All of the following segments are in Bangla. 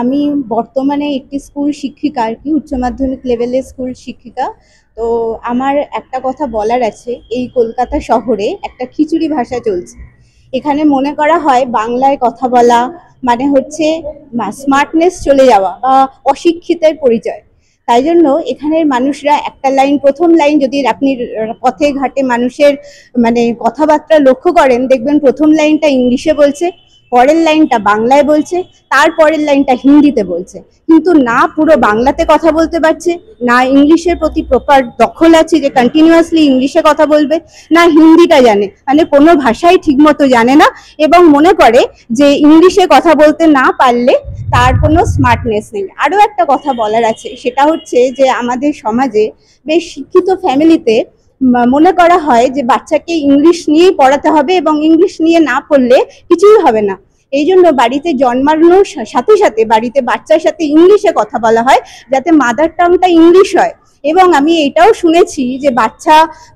আমি বর্তমানে একটি স্কুল শিক্ষিকা আর কি, উচ্চ মাধ্যমিক লেভেলের স্কুল শিক্ষিকা। তো আমার একটা কথা বলার আছে, এই কলকাতা শহরে একটা খিচুড়ি ভাষা চলছে। এখানে মনে করা হয় বাংলায় কথা বলা মানে হচ্ছে স্মার্টনেস চলে যাওয়া বা অশিক্ষিতের পরিচয়। তাই জন্য এখানের মানুষরা একটা লাইন, প্রথম লাইন যদি আপনি পথে ঘাটে মানুষের মানে কথাবার্তা লক্ষ্য করেন, দেখবেন প্রথম লাইনটা ইংলিশে বলছে, পরের লাইনটা বাংলায় বলছে, তারপরের লাইনটা হিন্দিতে বলছে। কিন্তু না পুরো বাংলাতে কথা বলতে পারছে, না ইংলিশের প্রতি প্রপার দখল আছে যে কন্টিনিউয়াসলি ইংলিশে কথা বলবে, না হিন্দিটা জানে, মানে কোনো ভাষাই ঠিকমতো জানে না এবং মনে করে যে ইংলিশে কথা বলতে না পারলে তার কোনো স্মার্টনেস নেই। আরও একটা কথা বলার আছে, সেটা হচ্ছে যে আমাদের সমাজে বেশ শিক্ষিত ফ্যামিলিতে মনে করা হয় যে বাচ্চাকে ইংলিশ নিয়েই পড়াতে হবে এবং ইংলিশ নিয়ে না পড়লে কিছুই হবে না। এই জন্য বাড়িতে জন্মানোর সাথে সাথে বাড়িতে বাচ্চার সাথে ইংলিশে কথা বলা হয়, যাতে মাদার টাংটা ইংলিশ হয়। এবং আমি এটাও শুনেছি যে বাচ্চা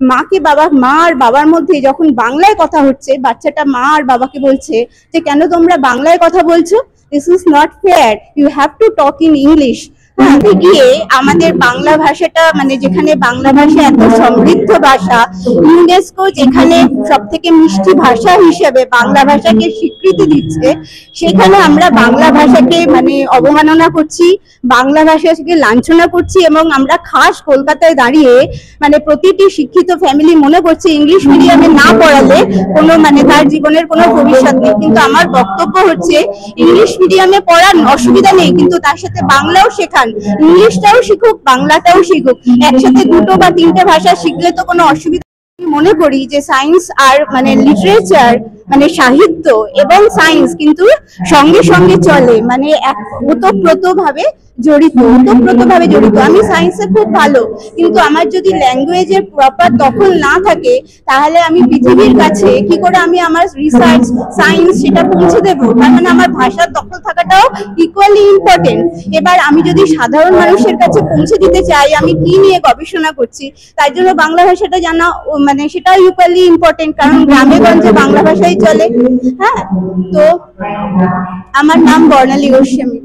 মা আর বাবার মধ্যে যখন বাংলায় কথা হচ্ছে, বাচ্চাটা মা আর বাবাকে বলছে যে কেন তোমরা বাংলায় কথা বলছো, this is not fair, you have to talk in English. গিয়ে আমাদের বাংলা ভাষাটা, মানে যেখানে বাংলা ভাষা এত সমৃদ্ধ ভাষা, ইউনেস্কো যেখানে সব থেকে মিষ্টি ভাষা হিসেবে বাংলা ভাষাকে স্বীকৃতি দিচ্ছে, সেখানে আমরা বাংলা ভাষাকে মানে অবমাননা করছি, বাংলা ভাষাকে লাঞ্ছনা করছি। এবং আমরা খাস কলকাতায় দাঁড়িয়ে মানে প্রতিটি শিক্ষিত ফ্যামিলি মনে করছে ইংলিশ মিডিয়ামে না পড়ালে কোনো মানে তার জীবনের কোনো ভবিষ্যৎ নেই। কিন্তু আমার বক্তব্য হচ্ছে ইংলিশ মিডিয়ামে পড়ার অসুবিধা নেই, কিন্তু তার সাথে বাংলাও শেখান, ইংলিশটাও শিখুক, বাংলাটাও শিখুক, একসাথে দুটো বা তিনটে ভাষা শিখলে তো কোনো অসুবিধা। মনে করি যে সায়েন্স আর মানে লিটারেচার মানে সাহিত্য এবং সায়েন্স কিন্তু সঙ্গে সঙ্গে চলে, মানে ওতপ্রোতভাবে জড়িত। আমি সায়েন্সে খুব ভালো, কিন্তু আমার যদি ল্যাঙ্গুয়েজের প্রপার দখল না থাকে, তাহলে আমি পৃথিবীর কাছে কি করে আমি আমার রিসার্চ সায়েন্স সেটা পৌঁছে দেবো? তার মানে আমার ভাষার দখল থাকাটাও ইকুয়ালি ইম্পর্টেন্ট। এবার আমি যদি সাধারণ মানুষের কাছে পৌঁছে দিতে চাই আমি কি নিয়ে গবেষণা করছি, তাই জন্য বাংলা ভাষাটা জানা মানে সেটাও ইকুয়ালি ইম্পর্টেন্ট, কারণ গ্রামে গঞ্জে বাংলা ভাষাই চলে। হ্যাঁ, তো আমার নাম বর্ণালী গোস্বামী।